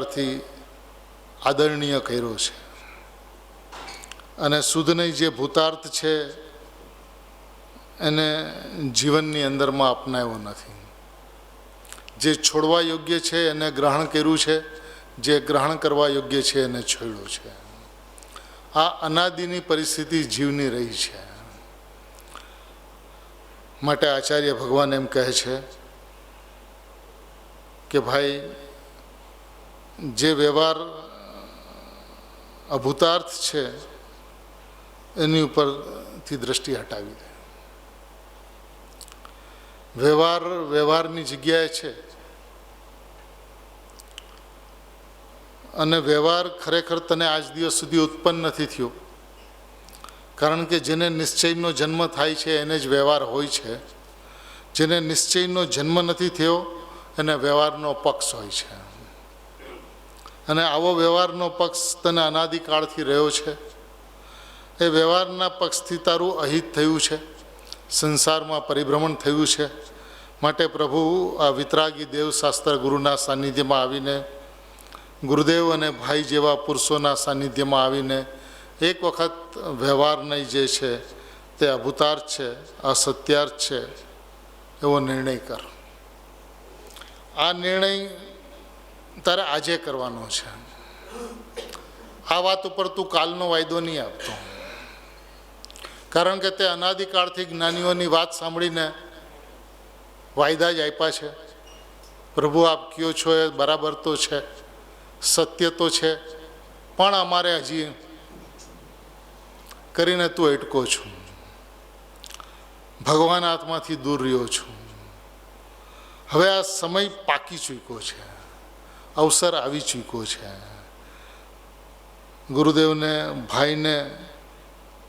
થી આદરણીય કર્યો છે અને શુદ્ધની જે ભૂતાર્થ છે એને જીવનની અંદરમાં અપનાવ્યો નથી. જે છોડવા યોગ્ય છે એને ગ્રહણ કર્યું છે, જે ગ્રહણ કરવા યોગ્ય છે એને છોડ્યું છે. આ અનાદિની પરિસ્થિતિ જીવની રહી છે. માટે આચાર્ય ભગવાન એમ કહે છે કે ભાઈ જે વ્યવહાર અભૂતાર્થ છે એની ઉપરથી દ્રષ્ટિ હટાવી દે. વ્યવહારની જગ્યાએ છે અને વ્યવહાર ખરેખર તને આજ દિવસ સુધી ઉત્પન્ન નથી થયો, કારણ કે જેને નિશ્ચયનો જન્મ થાય છે એને જ વ્યવહાર હોય છે. જેને નિશ્ચયનો જન્મ નથી થયો એને વ્યવહારનો પક્ષ હોય છે. અને આવો વ્યવહારનો પક્ષ તને અનાદિકાળથી રહ્યો છે. એ વ્યવહારના પક્ષથી તારું અહિત થયું છે, સંસારમાં પરિભ્રમણ થયું છે. માટે પ્રભુ આ વિતરાગી દેવશાસ્ત્ર ગુરુના સાનિધ્યમાં આવીને, ગુરુદેવ અને ભાઈ જેવા પુરુષોના સાનિધ્યમાં આવીને એક વખત વ્યવહારને જે છે તે અભૂતાર્થ છે, અસત્યાર્થ છે એવો નિર્ણય કર. આ નિર્ણય તારે આજે કરવાનો છે. આ વાત ઉપર તું કાલનો વાયદો નહીં આપતો, કારણ કે તે અનાદિકાળથી જ્ઞાનીઓની વાત સાંભળીને વાયદા જ આપ્યા છે. પ્રભુ આપ કયો છો એ બરાબર તો છે, સત્ય તો છે, પણ અમારે હજી કરીને તું અટકો છું. ભગવાન આત્માથી દૂર રહ્યો છું. હવે આ સમય પાકી ચૂક્યો છે, અવસર આવી ચૂક્યો છે. ગુરુદેવને ભાઈને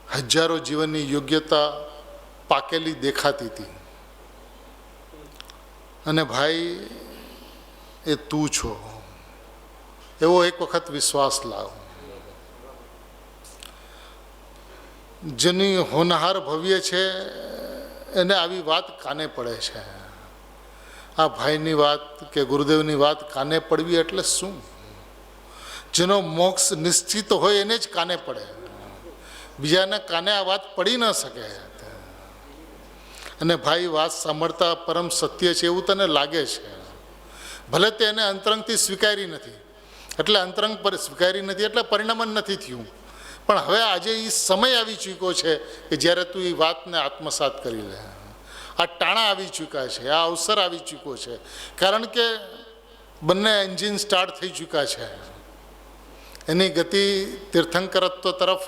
હજારો જીવનની યોગ્યતા પાકેલી દેખાતી હતી અને ભાઈ એ તું છો એવો એક વખત વિશ્વાસ લાવ. જેની હોનહાર ભવ્ય છે એને આવી વાત કાને પડે છે. આ ભાઈની વાત કે ગુરુદેવની વાત કાને પડવી એટલે શું? જેનો મોક્ષ નિશ્ચિત હોય એને જ કાને પડે, બીજાને કાને આ વાત પડી ન શકે. અને ભાઈ વાત સાંભળતા પરમ સત્ય છે એવું તને લાગે છે, ભલે તે એને અંતરંગથી સ્વીકારી નથી, એટલે અંતરંગ પર સ્વીકારી નથી એટલે પરિણમન નથી થયું. પણ હવે આજે એ સમય આવી ચૂક્યો છે કે જ્યારે તું એ વાતને આત્મસાત કરી લે. આ ટાણા આવી ચૂક્યા છે, આ અવસર આવી ચૂક્યો છે, કારણ કે બંને એન્જિન સ્ટાર્ટ થઈ ચૂક્યા છે. એની ગતિ તીર્થંકરત્વ તરફ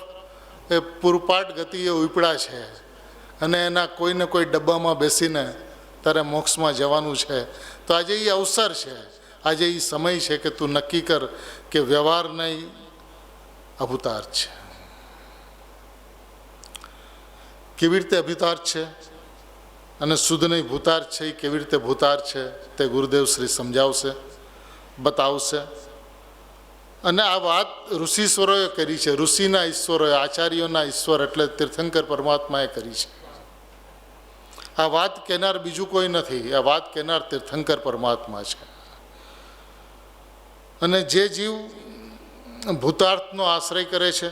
એ પૂરપાટ ગતિએ ઉપડા છે અને એના કોઈને કોઈ ડબ્બામાં બેસીને તારે મોક્ષમાં જવાનું છે. તો આજે એ અવસર છે, આજે એ સમય છે કે તું નક્કી કર કે વ્યવહાર નહીં અભૂતાર્થ છે. કેવી રીતે અભૂતાર્થ છે અને શુદ્ધ નહીં ભૂતાર્થ છે, એ કેવી રીતે ભૂતાર્થ છે તે ગુરુદેવ શ્રી સમજાવશે, બતાવશે. અને આ વાત ઋષિશ્વરોએ કરી છે. ઋષિના ઈશ્વરોએ, આચાર્યોના ઈશ્વર એટલે તીર્થંકર પરમાત્માએ કરી છે. આ વાત કહેનાર બીજું કોઈ નથી, આ વાત કહેનાર તીર્થંકર પરમાત્મા છે. અને જે જીવ ભૂતાર્થનો આશ્રય કરે છે,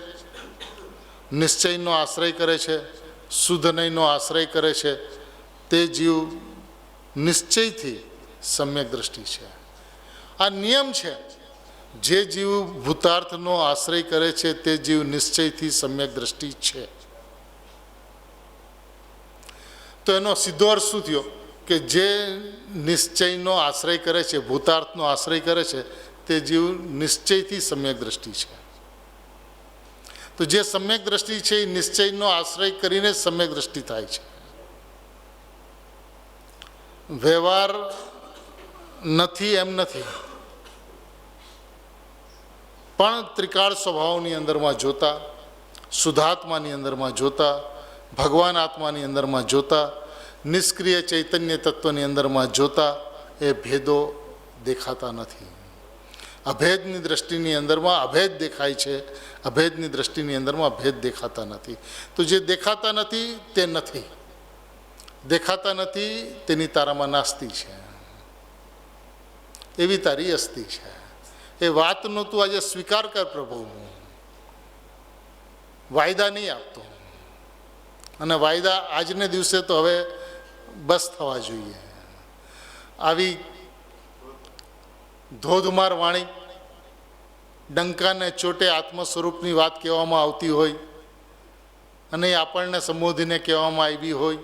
નિશ્ચયનો આશ્રય કરે છે, શુદ્ધ નહીંનો આશ્રય કરે છે, તે જીવ નિશ્ચયથી સમ્યક દ્રષ્ટિ છે. આ નિયમ છે. જે જીવ ભૂતાર્થનો આશ્રય કરે છે તે જીવ નિશ્ચયથી સમ્યક દ્રષ્ટિ છે. તો એનો સીધો અર્થ શું થયો કે જે નિશ્ચયનો આશ્રય કરે છે, ભૂતાર્થનો આશ્રય કરે છે, તે જીવ નિશ્ચયથી સમ્યક દ્રષ્ટિ છે. તો જે સમ્યક દ્રષ્ટિ છે એ નિશ્ચયનો આશ્રય કરીને સમ્યક દ્રષ્ટિ થાય છે. વ્યવહાર નથી એમ નથી, પણ ત્રિકાળ સ્વભાવની અંદરમાં જોતા, શુદ્ધાત્માની અંદરમાં જોતા, ભગવાન આત્માની અંદરમાં જોતા, નિષ્ક્રિય ચૈતન્ય તત્વની અંદરમાં જોતા એ ભેદો દેખાતા નથી. અભેદની દ્રષ્ટિની અંદરમાં અભેદ દેખાય છે, અભેદની દ્રષ્ટિની અંદરમાં ભેદ દેખાતા નથી. તો જે દેખાતા નથી તે નથી, દેખાતા નથી તેની તારામાં નાસ્તિ છે, એવી તારી અસ્તિ છે. એ વાતનો તું આજે સ્વીકાર કર પ્રભુ, વાયદા નહીં આપતો. અને વાયદા આજને દિવસે તો હવે બસ થવા જોઈએ. આવી ધોધમાર વાણી, ડંકાને ચોટે આત્મ સ્વરૂપની વાત કહેવામાં આવતી હોય અને એ આપણને સંબોધીને કહેવામાં આવી હોય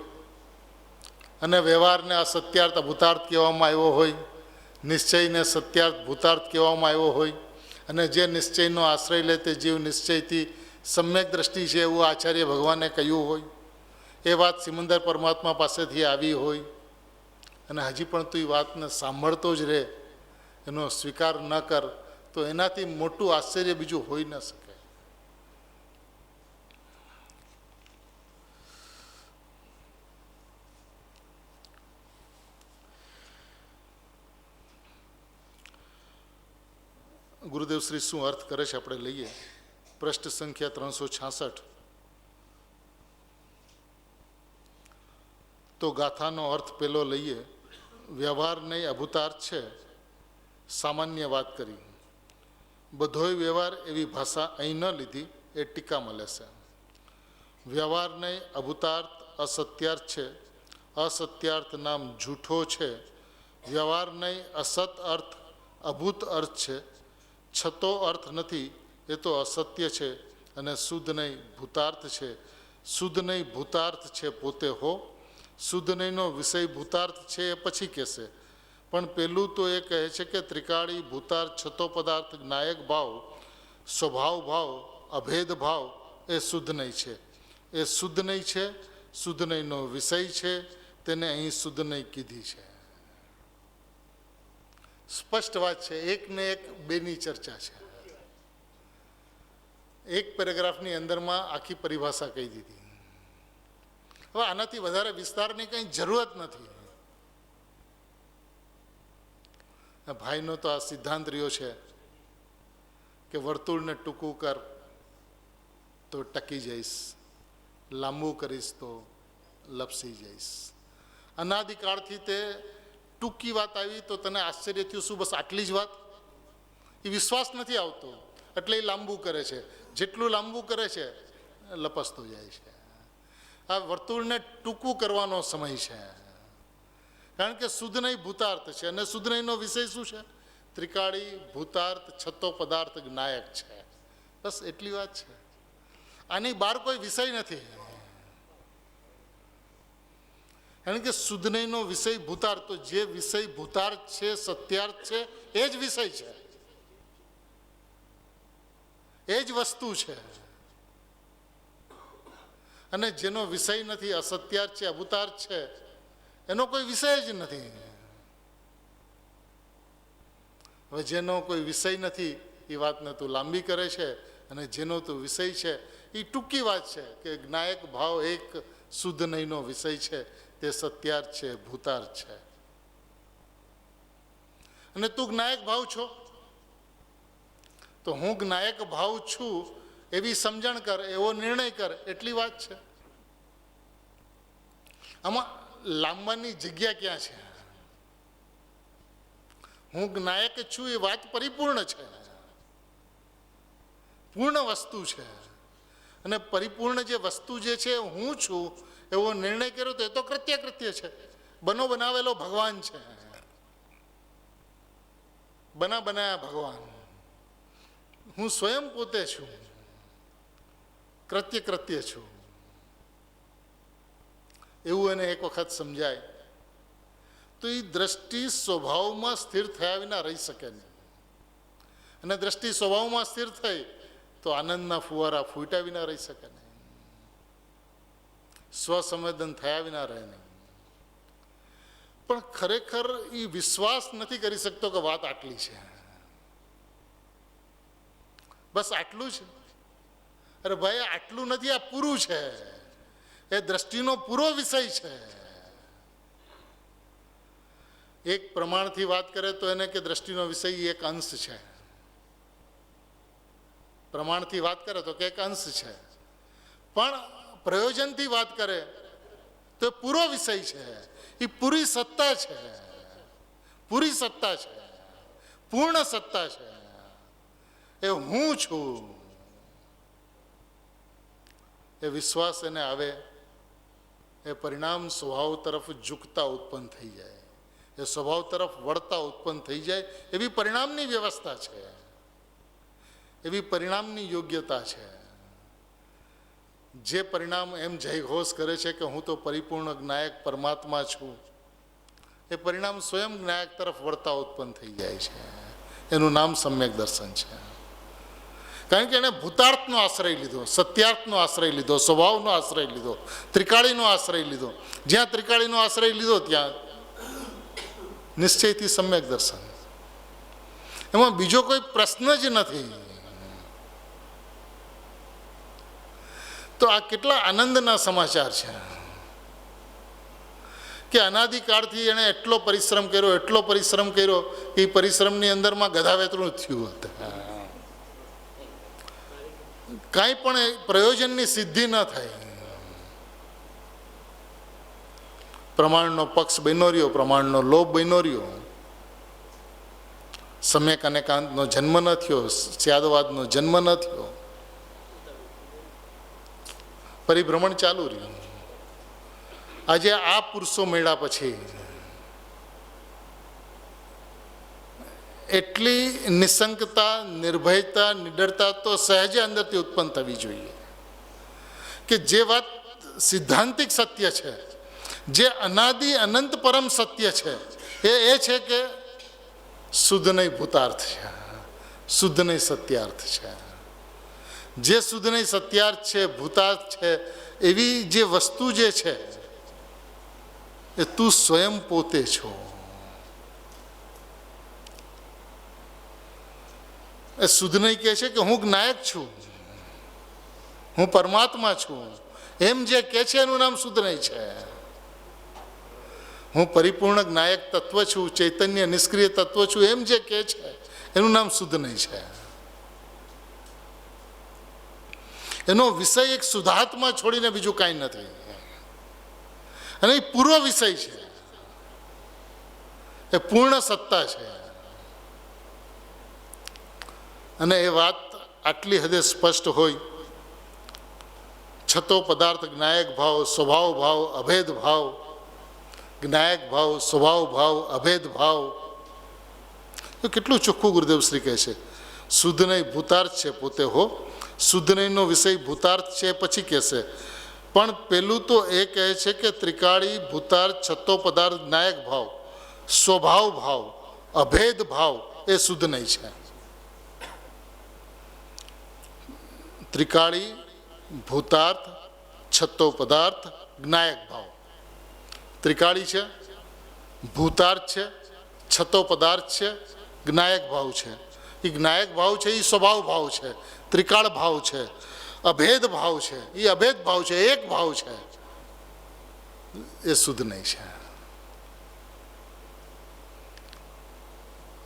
અને વ્યવહારને અસત્યાર્થ અભૂતાર્થ કહેવામાં આવ્યો હોય, નિશ્ચયને સત્યાર્થ ભૂતાર્થ કહેવામાં આવ્યો હોય અને જે નિશ્ચયનો આશ્રય લે તે જીવ નિશ્ચયથી સમ્યક દ્રષ્ટિ છે એવું આચાર્ય ભગવાને કહ્યું હોય, એ વાત સિમંદર પરમાત્મા પાસેથી આવી હોય અને હજી પણ તું એ વાતને સાંભળતો જ રહે, એનો સ્વીકાર ન કર, તો એનાથી મોટું આશ્ચર્ય બીજું હોઈ ન શકે. ગુરુદેવ શ્રી શું અર્થ કરે છે આપણે લઈએ. પૃષ્ઠ સંખ્યા 366. તો ગાથાનો અર્થ પેલો લઈએ. વ્યવહાર નહીં અભૂતાર્થ છે, સામાન્ય વાત કરી. બધોય વ્યવહાર એવી ભાષા અહીં ન લીધી, એ ટીકામાં લેશે. વ્યવહાર નહીં અભૂતાર્થ અસત્યાર્થ છે, અસત્યાર્થ નામ જૂઠો છે. વ્યવહાર નહીં અસત અર્થ અભૂત અર્થ છે, છતો અર્થ નથી, એ તો અસત્ય છે. અને શુદ્ધ નહીં ભૂતાર્થ છે, શુદ્ધ નહીં ભૂતાર્થ છે પોતે હો. શુદ્ધ નહીંનો વિષય ભૂતાર્થ છે એ પછી કહેશે, પણ પેલું તો એ કહે છે કે ત્રિકાળી ભૂતાર્થ છતો પદાર્થ નાયક ભાવ સ્વભાવ ભાવ અભેદ ભાવ એ શુદ્ધ નહીં છે. એ શુદ્ધ નહીં છે, શુદ્ધ નહીંનો વિષય છે, તેને અહીં શુદ્ધ નહીં કીધી છે. સ્પષ્ટ વાત છે, એક ને એક બેની ચર્ચા છે. એક પેરેગ્રાફની અંદરમાં આખી પરિભાષા કહી દીધી. હવે આનાથી વધારે વિસ્તારની કંઈ જરૂરત નથી. ભાઈનો તો આ સિદ્ધાંત રહ્યો છે કે વર્તુળને ટૂંકું કર તો ટકી જઈશ, લાંબુ કરીશ તો લપસી જઈશ. અનાદિકાળથી તે ટૂંકી વાત આવી તો તને આશ્ચર્ય થયું, શું બસ આટલી જ વાત? એ વિશ્વાસ નથી આવતો એટલે એ લાંબુ કરે છે. જેટલું લાંબુ કરે છે લપસતું જાય છે. આ વર્તુળને ટૂંકું કરવાનો સમય છે, કારણ કે શુદ્ધ નહીં ભૂતાર્થ છે. અને શુદ્ધ નહીંનો વિષય શું છે? ત્રિકાળી ભૂતાર્થ છતો પદાર્થ જ્ઞાયક છે. બસ એટલી વાત છે. આની બહાર કોઈ વિષય નથી, કારણ કે શુદ્ધ નહીંનો વિષય ભૂતાર્થ, તો જે વિષય ભૂતાર્થ છે સત્યાર્થ છે એ જ વિષય છે, એ જ વસ્તુ છે. અને જેનો વિષય નથી, અસત્યાર્થ છે અભૂતાર્થ છે, એનો કોઈ વિષય જ નથી. હવે જેનો કોઈ વિષય નથી એ વાતને તું લાંબી કરે છે, અને જેનો તું વિષય છે એ ટૂંકી વાત છે કે જ્ઞાયક ભાવ એક શુદ્ધ નહીંનો વિષય છે, તે સત્યાર્થ છે ભૂતાર્થ છે. અને તું જ્ઞાયક ભાવ છો તો હું જ્ઞાયક ભાવ છું એવી સમજણ કર, એવો નિર્ણય કર, એટલી વાત છે. આમાં લાંબાની જગ્યા ક્યાં છે? હું જ્ઞાયક છું એ વાત પરિપૂર્ણ છે, પૂર્ણ વસ્તુ છે. અને પરિપૂર્ણ જે વસ્તુ જે છે હું છું એવો નિર્ણય કર્યો તો એ તો કૃત્ય છે. બનો બનાવેલો ભગવાન છે, બનાયા ભગવાન. હું સ્વયં પોતે છું, કૃત્ય છું. એવું એને એક વખત સમજાય તો એ દ્રષ્ટિ સ્વભાવમાં સ્થિર થયા વિના રહી શકે નહીં. અને દ્રષ્ટિ સ્વભાવમાં સ્થિર થઈ તો આનંદના ફુવારા ફૂટ્યા વિના રહી શકે નહીં, સ્વસંવેદન થયા વિના રહે નહીં. પણ ખરેખર એ વિશ્વાસ નથી કરી શકતો કે વાત આટલી છે, બસ આટલું છે. અરે ભાઈ આટલું નથી, આ પૂરું છે. એ દ્રષ્ટિનો પૂરો વિષય છે. એક પ્રમાણથી વાત કરે તો એને કે દ્રષ્ટિનો વિષય એક અંશ છે. પ્રમાણથી વાત કરે તો કે એક અંશ છે, પણ પ્રયોજનથી વાત કરે તો એ પૂરો વિષય છે. એ પૂરી સત્તા છે, પૂરી સત્તા છે, પૂર્ણ સત્તા છે. એ હું છું, એ વિશ્વાસ એને આવે, એ પરિણામ સ્વભાવ તરફ ઝૂકતા ઉત્પન્ન થઈ જાય, એ સ્વભાવ તરફ વળતા ઉત્પન્ન થઈ જાય, એવી પરિણામની વ્યવસ્થા છે, એવી પરિણામની યોગ્યતા છે. જે પરિણામ એમ જયઘોષ કરે છે કે હું તો પરિપૂર્ણ જ્ઞાયક પરમાત્મા છું, એ પરિણામ સ્વયં જ્ઞાયક તરફ વળતા ઉત્પન્ન થઈ જાય છે. એનું નામ સમ્યક દર્શન છે. કારણ કે એણે ભૂતાર્થનો આશ્રય લીધો, સત્યાર્થનો આશ્રય લીધો, સ્વભાવનો આશ્રય લીધો, ત્રિકાળીનો આશ્રય લીધો. જ્યાં ત્રિકાળીનો આશ્રય લીધો ત્યાં નિશ્ચયથી સમ્યક દર્શન. એમાં બીજો કોઈ પ્રશ્ન જ નથી. તો આ કેટલા આનંદના સમાચાર છે કે અનાદિકાળથી એણે એટલો પરિશ્રમ કર્યો કે એ પરિશ્રમની અંદરમાં ગધાવેતરું થયું હતું. કાંઈ પણ પ્રયોજનની સિદ્ધિ ન થાય. પ્રમાણનો પક્ષ બન્યો રહ્યો, પ્રમાણનો લોભ બન્યો રહ્યો. સમ્યક અનેકાંતનો જન્મ ન થયો, સ્યાદવાદનો જન્મ ન થયો. પરિભ્રમણ ચાલુ રહ્યું. આજે આ પુરુષો મળ્યા પછી એટલી નિસંકતા, નિર્ભયતા, નિડરતા તો સહેજે અંદરથી ઉત્પન્ન થવી જોઈએ કે જે વાત સિદ્ધાંતિક સત્ય છે, જે અનાદિ અનંત પરમ સત્ય છે, એ છે કે શુદ્ધ નહીં ભૂતાર્થ છે, શુદ્ધ નહીં સત્યાર્થ છે. જે શુદ્ધ નહીં સત્યાર્થ છે, ભૂતાર્થ છે, એવી જે વસ્તુ જે છે એ તું સ્વયં પોતે છો. એ શુદ્ધ નહીં કહે છે કે હું જ્ઞાયક છું, હું પરમાત્મા છું, એમ જે કહે છે એનું નામ શુદ્ધ નહીં છે. હું પરિપૂર્ણ જ્ઞાયક તત્વ છું, ચૈતન્ય નિષ્ક્રિય તત્વ છું, એમ જે કહે છે એનું નામ શુદ્ધ નહીં છે. એનો વિષય એક શુદ્ધાત્મા છોડીને બીજું કાંઈ નથી. અને એ પૂર્વ વિષય છે, એ પૂર્ણ સત્તા છે. અને એ વાત આટલી હદે સ્પષ્ટ હોય, છતો પદાર્થ જ્ઞાયક ભાવ, સ્વભાવ ભાવ, અભેદ ભાવ, જ્ઞાયક ભાવ, સ્વભાવ ભાવ, અભેદ ભાવ, તો કેટલું ચોખ્ખું ગુરુદેવ શ્રી કહે છે. શુદ્ધ નહીં ભૂતાર્થ છે પોતે હો. શુદ્ધ નહીંનો વિષય ભૂતાર્થ છે પછી કહેશે, પણ પેલું તો એ કહે છે કે ત્રિકાળી, ભૂતાર્થ, છતો પદાર્થ, જ્ઞાયક ભાવ, સ્વભાવ ભાવ, અભેદ ભાવ એ શુદ્ધ નહીં છે. ત્રિકાળી, ભૂતાર્થ, છતો પદાર્થ, જ્ઞાયક ભાવ. ત્રિકાળી છે, ભૂતાર્થ છે, છતો પદાર્થ છે, જ્ઞાયક ભાવ છે. એ જ્ઞાયક ભાવ છે, એ સ્વભાવ ભાવ છે. ત્રિકાળ ભાવ છે, અભેદ ભાવ છે, એ અભેદ ભાવ છે, એક ભાવ છે, એ શુદ્ધ નહીં છે.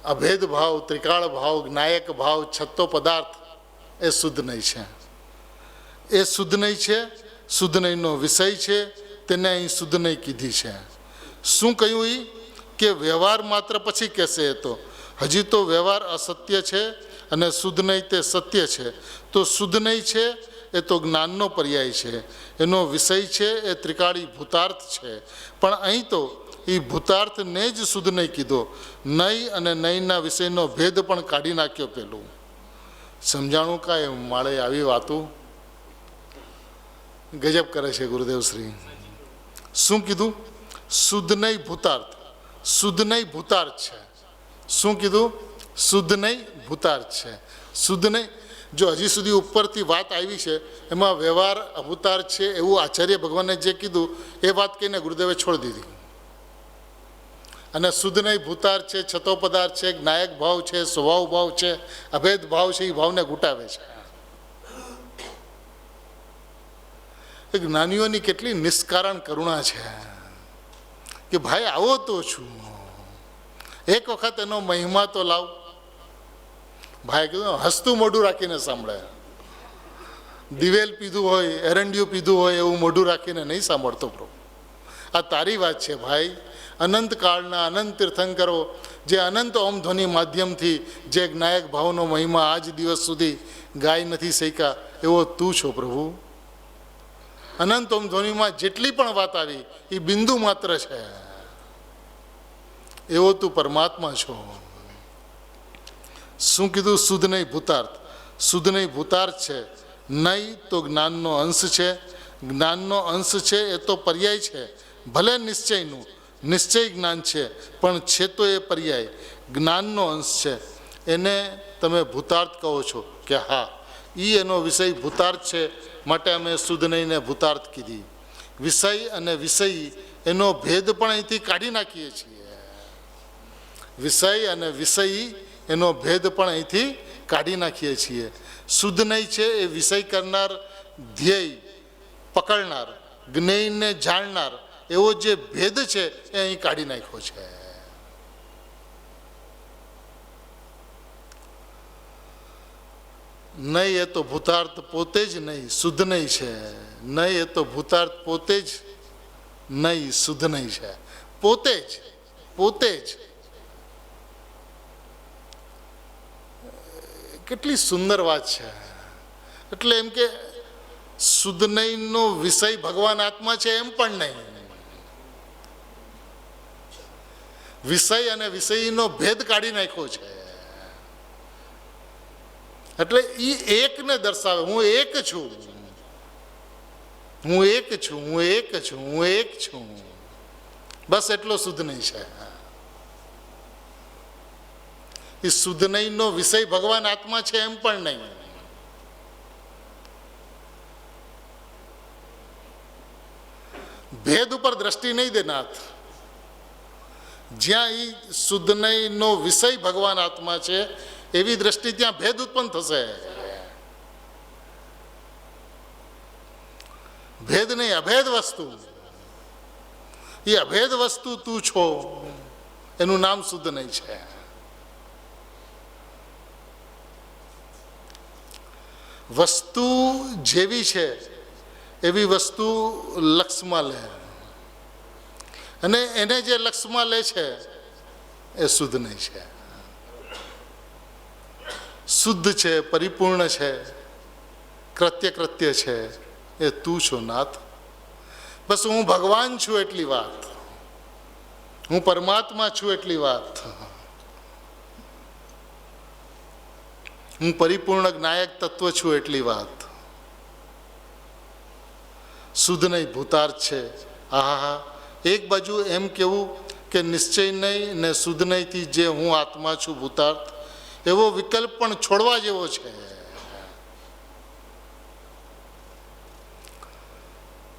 અભેદ ભાવ, ત્રિકાળ ભાવ, જ્ઞાયક ભાવ, છતો પદાર્થ એ શુદ્ધ નહીં છે. એ શુદ્ધ નહીં છે, શુદ્ધ નહીંનો વિષય છે, તેને અહીં શુદ્ધ નહીં કીધી છે. શું કહ્યું એ કે વ્યવહાર માત્ર પછી કહેશે. એ તો હજી તો વ્યવહાર અસત્ય છે અને શુદ્ધ નહીં તે સત્ય છે. તો શુદ્ધ નહીં છે એ તો જ્ઞાનનો પર્યાય છે, એનો વિષય છે એ ત્રિકાળી ભૂતાર્થ છે. પણ અહીં તો એ ભૂતાર્થને જ શુદ્ધ નહીં કીધો, નહીં અને નહીંના વિષયનો ભેદ પણ કાઢી નાખ્યો. પેલું સમજાણું કાંઈ માળે આવી વાતો ગજબ કરે છે ગુરુદેવ શ્રી. શું કીધું? શુદ્ધ નહીં ભૂતાર્થ, શુદ્ધ નહીં ભૂતાર્થ છે. શું કીધું? શુદ્ધ નહીં ભૂતાર્થ છે. શુદ્ધ નહીં, જો હજી સુધી ઉપરથી વાત આવી છે એમાં વ્યવહાર અભૂતાર્થ છે એવું આચાર્ય ભગવાને જે કીધું એ વાત કહીને ગુરુદેવે છોડી દીધી. અને શુદ્ધ નહીં ભૂતાર્થ છે, છતો પદાર્થ છે, જ્ઞાયક ભાવ છે, સ્વભાવ ભાવ છે, અભેદ ભાવ છે, એ ભાવને ગુટાવે છે. એ જ્ઞાનીઓની કેટલી નિષ્કારણ કરુણા છે કે ભાઈ આવો તો છું, એક વખત એનો મહિમા તો લાવ. ભાઈ કીધું હસતું મોઢું રાખીને સાંભળે. દિવેલ પીધું હોય, એરંડિયું પીધું હોય એવું મોઢું રાખીને નહીં સાંભળતો. પ્રભુ આ તારી વાત છે ભાઈ, અનંતકાળના અનંત તીર્થંકરો જે અનંત ઓમ ધ્વનિ માધ્યમથી જે જ્ઞાયક ભાવનો મહિમા આજ દિવસ સુધી ગાઈ નથી શક્યા એવો તું છો પ્રભુ. અનંત ઓમ ધ્વનિમાં જેટલી પણ વાત આવી એ બિંદુ માત્ર છે, એવો તું પરમાત્મા છો. શું કીધું? શુદ્ધ નહીં ભૂતાર્થ. શુદ્ધ નહીં ભૂતાર્થ છે. નહીં તો જ્ઞાનનો અંશ છે. જ્ઞાનનો અંશ છે એ તો પર્યાય છે, ભલે નિશ્ચયનું નિશ્ચય જ્ઞાન છે પણ છે તો એ પર્યાય જ્ઞાનનો અંશ છે. એને તમે ભૂતાર્થ કહો છો કે હા, એ એનો વિષય ભૂતાર્થ છે, માટે અમે શુદ્ધ નહીંને ભૂતાર્થ કીધી. વિષય અને વિષય એનો ભેદ પણ અહીંથી કાઢી નાખીએ છીએ. વિષય અને વિષય એનો ભેદ પણ અહીંથી કાઢી નાખીએ છીએ. શુદ્ધ નહીં છે એ વિષય કરનાર, ધ્યેય પકડનાર, જ્ઞેયને જાણનાર એવો જે ભેદ છે એ અહીં કાઢી નાખ્યો છે. નહીં એ તો ભૂતાર્થ પોતે જ નહીં શુદ્ધ નહીં છે. નહીં એ તો ભૂતાર્થ પોતે જ નહીં શુદ્ધ નહીં છે. પોતે જ પોતે જ. કેટલી સુંદર વાત છે. એટલે એમ કે શુદ્ધ નહીંનો વિષય ભગવાન આત્મા છે એમ પણ નહીં. વિષય અને વિષયનો ભેદ કાઢી નાખ્યો છે. એટલે એ એકને દર્શાવે, હું એક છું, હું એક છું, હું એક છું, હું એક છું. બસ એટલો શુદ્ધ નહીં છે. એ શુદ્ધ નહીંનો વિષય ભગવાન આત્મા છે એમ પણ નહીં. ભેદ ઉપર દ્રષ્ટિ નહીં દેનાર. જ્યાં એ શુદ્ધ નહીંનો વિષય ભગવાન આત્મા છે એવી દ્રષ્ટિ ત્યાં ભેદ ઉત્પન્ન થશે. ભેદ નહીં, અભેદ વસ્તુ. એ અભેદ વસ્તુ તું છો, એનું નામ શુદ્ધ નહીં છે. વસ્તુ જેવી છે એવી વસ્તુ લક્ષમાં લે, અને એને જે લક્ષમાં લે છે એ શુદ્ધ નહીં છે. શુદ્ધ છે, પરિપૂર્ણ છે, કૃત્ય કૃત્ય છે એ તું છો નાથ. બસ હું ભગવાન છું એટલી વાત, હું પરમાત્મા છું એટલી વાત, હું પરિપૂર્ણ જ્ઞાયક તત્વ છું એટલી વાત. શુદ્ધ નહીં ભૂતાર્થ છે. આહા, એક બાજુ એમ કેવું કે નિશ્ચય નહીં ને શુદ્ધ નહીંથી જે હું આત્મા છું ભૂતાર્થ, એવો વિકલ્પ પણ છોડવા જેવો છે.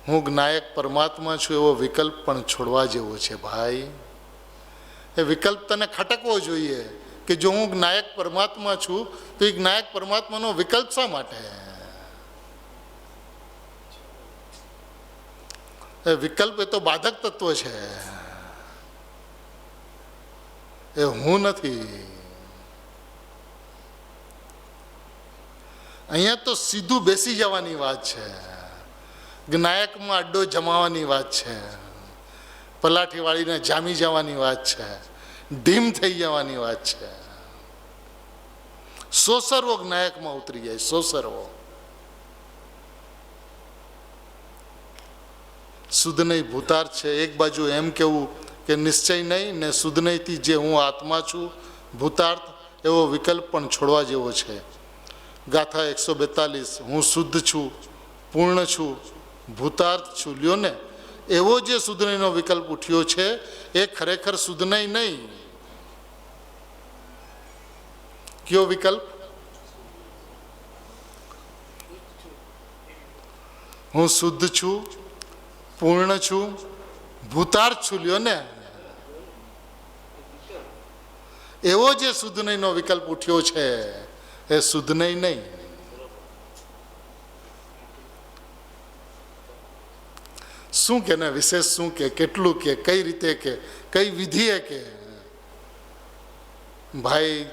હું જ્ઞાયક પરમાત્મા છું એવો વિકલ્પ પણ છોડવા જેવો છે. ભાઈ, એ વિકલ્પ તને ખટકવો જોઈએ કે જો હું જ્ઞાયક પરમાત્મા છું તો એ જ્ઞાયક પરમાત્માનો વિકલ્પ શા માટે? એ વિકલ્પ એ તો બાધક તત્વ છે, એ હું નથી. અહીંયા તો સીધું બેસી જવાની વાત છે, જ્ઞાયકમાં અડ્ડો જમાવાની વાત છે, પલાઠી વાળીને જામી જવાની વાત છે, ઢીમ થઈ જવાની વાત છે. સોસરવો જ્ઞાયકમાં ઉતરી જાય, સોસરવો. શુદ્ધ નહીં ભૂતાર્થ છે. એક બાજુ એમ કેવું કે નિશ્ચય નહીં ને શુદ્ધ નહીંથી જે હું આત્મા છું ભૂતાર્થ, એવો વિકલ્પ પણ છોડવા જેવો છે. ગાથા 142, હું શુદ્ધ છું, પૂર્ણ છું, ભૂતાર્થ છું, લ્યો ને. એવો જે શુદ્ધ નહીંનો વિકલ્પ ઉઠ્યો છે એ ખરેખર શુદ્ધ નહીં નહીં. કયો વિકલ્પ? હું શુદ્ધ છું, પૂર્ણ છું, ભૂતાર્થ છું, લ્યો ને. એવો જે શુદ્ધ નહીંનો વિકલ્પ ઉઠ્યો છે એ શુદ્ધ નહીં નહીં. શું કે ને વિશેષ શું કે, કેટલું કે, કઈ રીતે કે, કઈ વિધિએ કે ભાઈ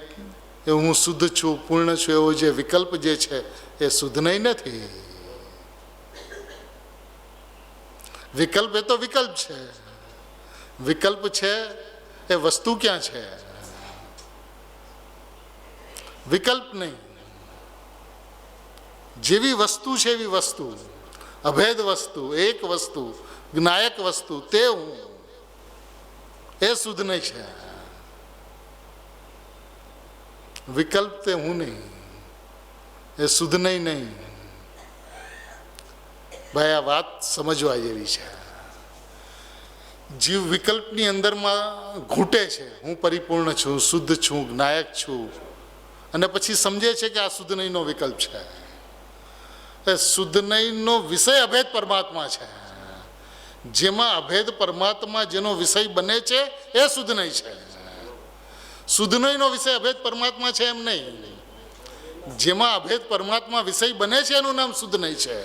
એ હું શુદ્ધ છું, પૂર્ણ છું એવો જે વિકલ્પ જે છે એ શુદ્ધ નહીં નથી. વિકલ્પ એ તો વિકલ્પ છે, વિકલ્પ છે એ વસ્તુ ક્યાં છે? વિકલ્પ નહીં. જેવી વસ્તુ છે એવી વસ્તુ, અભેદ વસ્તુ, એક વસ્તુ, જ્ઞાયક વસ્તુ, તે હું, એ શુદ્ધ નહીં છે. વિકલ્પ તે હું નહીં, એ શુદ્ધ નહીં. ભાઈ, આ વાત સમજવા જેવી છે. જીવ વિકલ્પની અંદરમાં ઘૂંટે છે, હું પરિપૂર્ણ છું, શુદ્ધ છું, જ્ઞાયક છું, અને પછી સમજે છે કે આ શુદ્ધ નહીંનો વિકલ્પ છે. એ શુદ્ધ નહીંનો વિષય અભેદ પરમાત્મા છે. જેમાં અભેદ પરમાત્મા જેનો વિષય બને છે એ શુદ્ધ નહીં છે. શુદ્ધ નહીંનો વિષય અભેદ પરમાત્મા છે એમ નહીં. જેમાં અભેદ પરમાત્મા વિષય બને છે એનું નામ શુદ્ધ નહીં છે.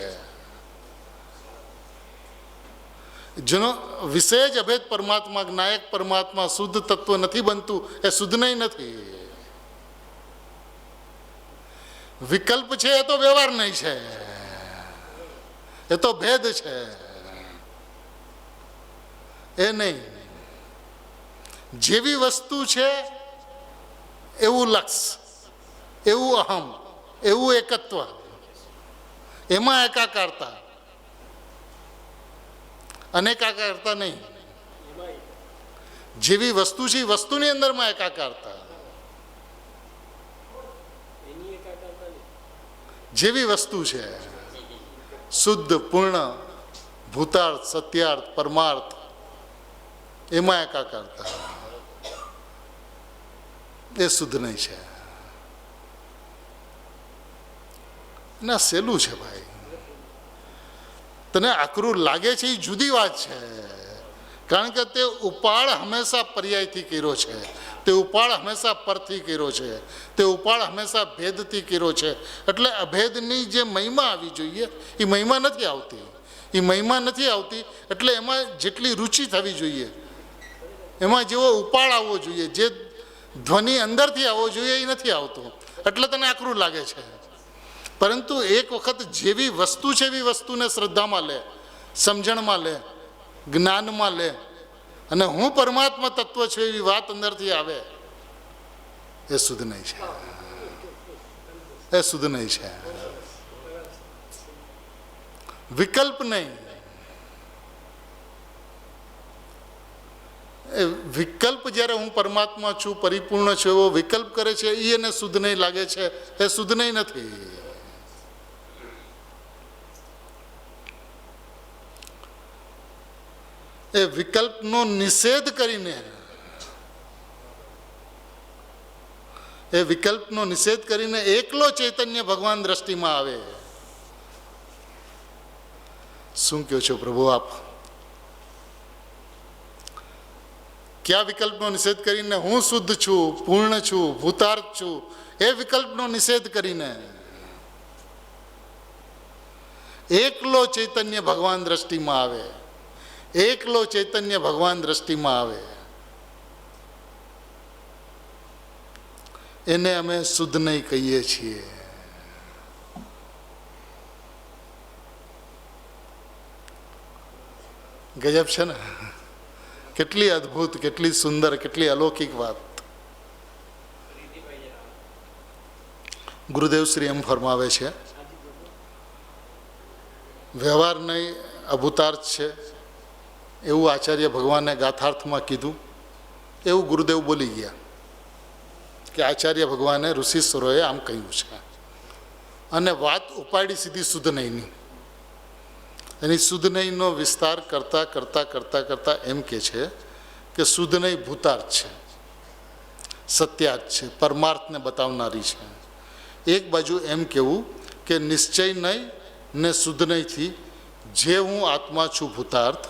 જેનો વિષય જ અભેદ પરમાત્મા, જ્ઞાયક પરમાત્મા, શુદ્ધ તત્વ નથી બનતું, એ શુદ્ધ નહીં નથી. વિકલ્પ છે એ તો વ્યવહાર નહીં છે, એ તો ભેદ છે, એ નહીં. જેવી વસ્તુ છે એવું લક્ષ, એવું અહમ, એવું એકત્વ, એમાં એકાકારતા, અનેકાકારતા નહીં. જેવી વસ્તુ છે એ વસ્તુની અંદરમાં એકાકારતા. જેવી વસ્તુ છે શુદ્ધ, પૂર્ણ, ભૂતાર્થ, સત્યાર્થ, પરમાર્થ, એમાં એકાકારતા, એ શુદ્ધ નહીં છે. ના, સહેલું છે ભાઈ. તને આકરું લાગે છે એ જુદી વાત છે, કારણ કે તે ઉપાડ હંમેશા પર્યાયથી કર્યો છે, તે ઉપાડ હંમેશા પરથી કર્યો છે, તે ઉપાડ હંમેશા ભેદથી કર્યો છે. એટલે અભેદની જે મહિમા આવી જોઈએ એ મહિમા નથી આવતી. એ મહિમા નથી આવતી એટલે એમાં જેટલી રુચિ થવી જોઈએ, એમાં જેવો ઉપાડ આવવો જોઈએ, જે ધ્વનિ અંદરથી આવવો જોઈએ એ નથી આવતો, એટલે તને આકરું લાગે છે. પરંતુ એક વખત જેવી વસ્તુ છે એવી વસ્તુને શ્રદ્ધામાં લે, સમજણમાં લે, જ્ઞાનમાં લે, અને હું પરમાત્મા તત્વ છું એવી વાત અંદરથી આવે, એ શુદ્ધ નહીં છે. એ શુદ્ધ નહીં છે. વિકલ્પ નહીં. એ વિકલ્પ જ્યારે હું પરમાત્મા છું, પરિપૂર્ણ છું એવો વિકલ્પ કરે છે, એ એને શુદ્ધ નહીં લાગે છે, એ શુદ્ધ નહીં નથી. એ વિકલ્પનો નિષેધ કરીને, એ વિકલ્પનો નિષેધ કરીને એકલો ચૈતન્ય ભગવાન દ્રષ્ટિમાં આવે. શું કહો છો પ્રભુ આપ? કયા વિકલ્પનો નિષેધ કરીને? હું શુદ્ધ છું, પૂર્ણ છું, ભૂતાર્થ છું, એ વિકલ્પનો નિષેધ કરીને એકલો ચૈતન્ય ભગવાન દ્રષ્ટિમાં આવે. એકલો ચૈતન્ય ભગવાન દ્રષ્ટિમાં આવે, એને અમે શુદ્ધ નહીં કહીએ છીએ. ગજબ છે ને? કેટલી અદ્ભુત, કેટલી સુંદર, કેટલી અલૌકિક વાત. ગુરુદેવ શ્રી એમ ફરમાવે છે, વ્યવહાર નહીં અભૂતાર્થ છે એવું આચાર્ય ભગવાને ગાથાર્થમાં કીધું. એવું ગુરુદેવ બોલી ગયા કે આચાર્ય ભગવાને ઋષિશ્વરોએ આમ કહ્યું છે, અને વાત ઉપાડી સીધી શુદ્ધ નહીંની. એની શુદ્ધ નહીંનો વિસ્તાર કરતાં કરતાં કરતાં કરતાં એમ કે છે કે શુદ્ધ નહીં ભૂતાર્થ છે, સત્યાર્થ છે, પરમાર્થને બતાવનારી છે. એક બાજુ એમ કહેવું કે નિશ્ચય નહીં ને શુદ્ધ નહીંથી જે હું આત્મા છું ભૂતાર્થ,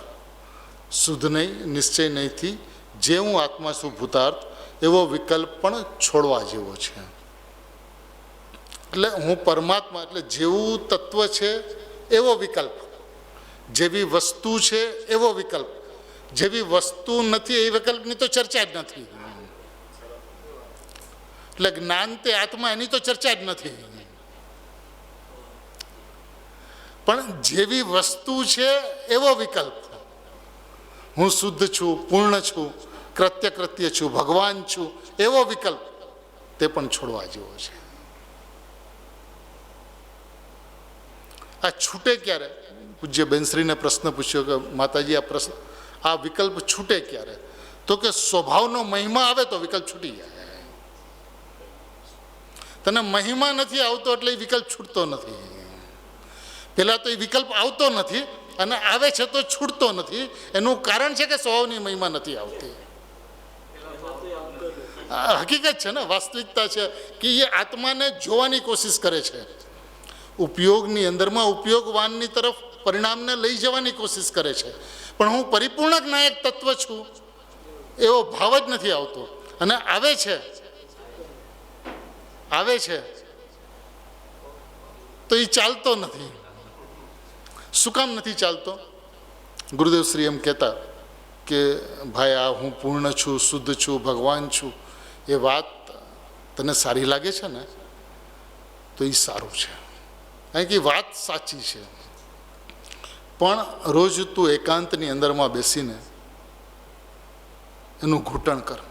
શુદ્ધ નહીં નિશ્ચય નહીંથી જે હું આત્મા છું ભૂતાર્થ, એવો વિકલ્પ પણ છોડવા જેવો છે. એટલે હું પરમાત્મા, એટલે જેવું તત્વ છે એવો વિકલ્પ, જેવી વસ્તુ છે એવો વિકલ્પ, જેવી વસ્તુ નથી એ વિકલ્પની તો ચર્ચા જ નથી. એટલે જ્ઞાન તે આત્મા, એની તો ચર્ચા જ નથી. પણ જેવી વસ્તુ છે એવો વિકલ્પ, હું શુદ્ધ છું, પૂર્ણ છું, કૃત્ય છું, ભગવાન છું, એવો વિકલ્પ તે પણ છોડવા જેવો છે. આ છૂટે ક્યારે? પૂજ્ય બેનશ્રીને પ્રશ્ન પૂછ્યો કે માતાજી આ વિકલ્પ છૂટે ક્યારે? તો કે સ્વભાવનો મહિમા આવે તો વિકલ્પ છૂટી જાય. તને મહિમા નથી આવતો એટલે એ વિકલ્પ છૂટતો નથી. પહેલાં તો એ વિકલ્પ આવતો નથી અને આવે છે તો છૂટતો નથી. એનું કારણ છે કે સ્વભાવની મહિમા નથી આવતી. હકીકત છે ને, વાસ્તવિકતા છે કે એ આત્માને જોવાની કોશિશ કરે છે. ઉપયોગની અંદરમાં ઉપયોગવાનની તરફ પરિણામને લઈ જવાની કોશિશ કરે છે, પણ હું પરિપૂર્ણ જ્ઞાયક તત્વ છું એવો ભાવ જ નથી આવતો. અને આવે છે તો એ ચાલતો નથી. શું કામ નથી ચાલતો? ગુરુદેવ શ્રી એમ કહેતા કે ભાઈ આ હું પૂર્ણ છું, શુદ્ધ છું, ભગવાન છું, એ વાત તને સારી લાગે છે ને તો એ સારું છે, કારણ કે વાત સાચી છે. પણ રોજ તું એકાંતની અંદરમાં બેસીને એનું ઘૂંટણ કર.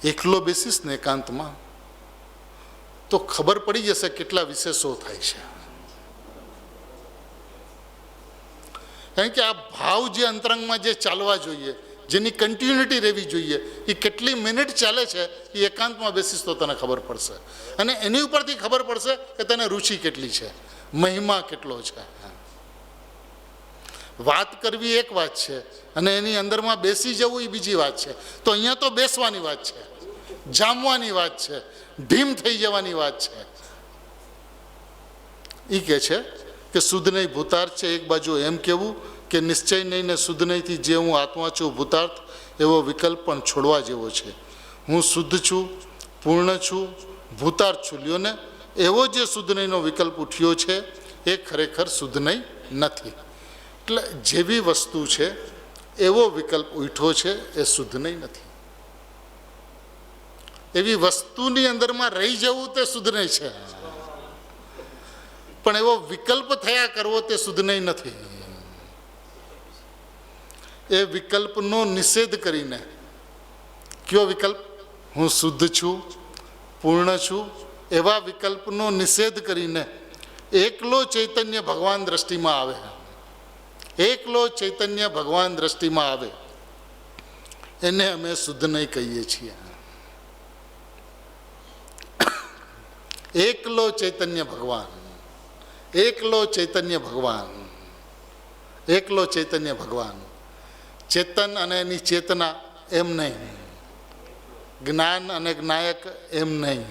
એકલો બેસીશ ને એકાંતમાં તો ખબર પડી જશે કેટલા વિશેષો થાય છે. કારણ કે આ ભાવ જે અંતરંગમાં જે ચાલવા જોઈએ, જેની કન્ટિન્યુટી રહેવી જોઈએ, એ કેટલી મિનિટ ચાલે છે એ એકાંતમાં બેસીશ તો તને ખબર પડશે. અને એની ઉપરથી ખબર પડશે કે તને રુચિ કેટલી છે, મહિમા કેટલો છે. વાત કરવી એક વાત છે અને એની અંદરમાં બેસી જવું એ બીજી વાત છે. તો અહીંયા તો બેસવાની વાત છે, જામવાની વાત છે, ઢીમ થઈ જવાની વાત છે. એ કહે છે કે શુદ્ધ નહીં ભૂતાર્થ છે. એક બાજુ એમ કહેવું કે નિશ્ચય નહીં ને શુદ્ધ નહીંથી જે હું આત્મા છું ભૂતાર્થ, એવો વિકલ્પ પણ છોડવા જેવો છે. હું શુદ્ધ છું, પૂર્ણ છું, ભૂતાર્થ છું, લ્યો ને એવો જે શુદ્ધ નહીંનો વિકલ્પ ઉઠ્યો છે એ ખરેખર શુદ્ધ નહીં નથી. એટલે જેવી વસ્તુ છે એવો વિકલ્પ ઉઠ્યો છે એ શુદ્ધ નહીં નથી. એવી વસ્તુની અંદરમાં રહી જવું તે શુદ્ધ નહીં છે, પણ એવો વિકલ્પ થયા કરવો તે શુદ્ધ નહીં નથી. એ વિકલ્પનો નિષેધ કરીને, કયો વિકલ્પ? હું શુદ્ધ છું, પૂર્ણ છું, એવા વિકલ્પનો નિષેધ કરીને એકલો ચૈતન્ય ભગવાન દ્રષ્ટિમાં આવે. એકલો ચૈતન્ય ભગવાન દ્રષ્ટિમાં આવે એને અમે શુદ્ધ નહીં કહીએ છીએ. એકલો ચૈતન્ય ભગવાન, એકલો ચૈતન્ય ભગવાન, એકલો ચૈતન્ય ભગવાન. ચેતન અને એની ચેતના એમ નહીં, જ્ઞાન અને જ્ઞાયક એમ નહીં,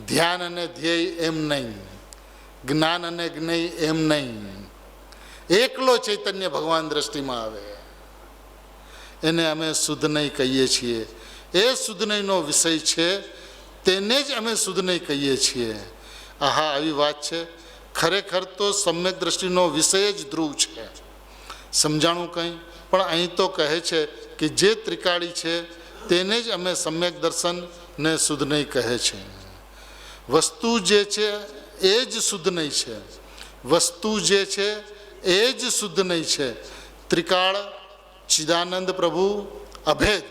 ધ્યાન અને ધ્યેય એમ નહીં, જ્ઞાન અને જ્ઞેય એમ નહીં. એકલો ચૈતન્ય ભગવાન દ્રષ્ટિમાં આવે એને અમે શુદ્ધ નહીં કહીએ છીએ. એ શુદ્ધ નહીંનો વિષય છે તેને જ અમે શુદ્ધ નહીં કહીએ છીએ. આહા, આવી વાત છે. ખરેખર તો સમ્યક દ્રષ્ટિનો વિષય જ ધ્રુવ છે. સમજાણું કંઈ? પણ અહીં તો કહે છે કે જે ત્રિકાળી છે તેને જ અમે સમ્યક દર્શન ને શુદ્ધ નહીં કહે છે. વસ્તુ જે છે એ જ શુદ્ધ નહીં છે. વસ્તુ જે છે એ જ શુદ્ધ નહીં છે. ત્રિકાળ ચિદાનંદ પ્રભુ અભેદ,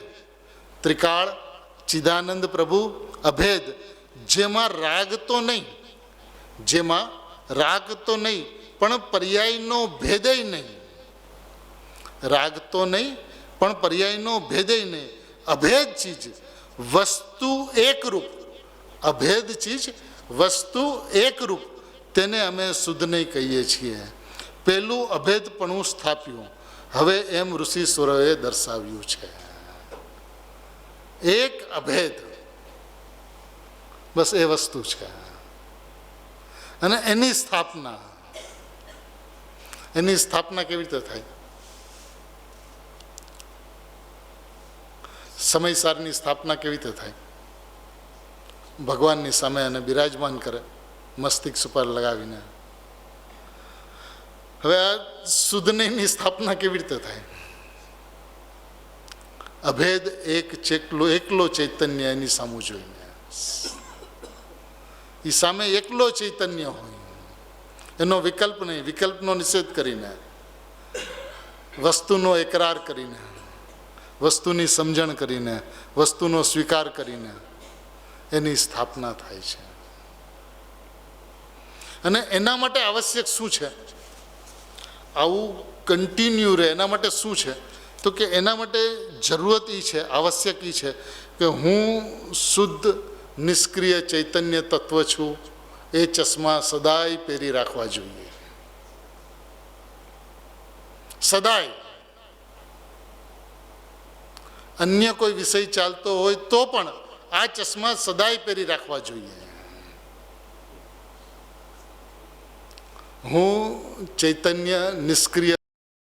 ત્રિકાળ ચિદાનંદ પ્રભુ અભેદ, જેમાં રાગ તો નહીં, જેમાં રાગ તો નહીં પણ પર્યાયનો ભેદય નહીં. રાગ તો નહીં પણ પર્યાયનો ભેદય નહીં. અભેદ ચીજ, વસ્તુ એકરૂપ. અભેદ ચીજ, વસ્તુ એકરૂપ, તેને અમે શુદ્ધ નહીં કહીએ છીએ. પહેલું અભેદપણું સ્થાપ્યું. હવે એમ ઋષિશ્વરોએ દર્શાવ્યું છે. એક અભેદ, બસ એ વસ્તુ છે. અને એની સ્થાપના કેવી રીતે થાય? સમયસારની સ્થાપના કેવી રીતે થાય? ભગવાનની સામે એને બિરાજમાન કરે મસ્તિષ્ક પર લગાવીને. હવે આ શુદ્ધ નહીંની સ્થાપના કેવી રીતે થાય? અભેદ એકલો ચૈતન્ય એની સામું જોઈને, એ સામે એકલો ચૈતન્ય હોય, એનો વિકલ્પ નહીં, વિકલ્પનો નિષેધ કરીને વસ્તુનો એકરાર કરીને, વસ્તુની સમજણ કરીને, વસ્તુનો સ્વીકાર કરીને એની સ્થાપના થાય છે. અને એના માટે આવશ્યક શું છે? આવું કન્ટિન્યુ રહે એના માટે શું છે? તો કે એના માટે જરૂરત એ છે, આવશ્યક એ છે કે હું શુદ્ધ નિષ્ક્રિય ચૈતન્ય તત્વ છું. એ ચશ્મા સદાય પહેરી રાખવા જોઈએ, સદાય. અન્ય કોઈ વિષય ચાલતો હોય તો પણ આ ચશ્મા સદાય પહેરી રાખવા જોઈએ. હું ચૈતન્ય નિષ્ક્રિય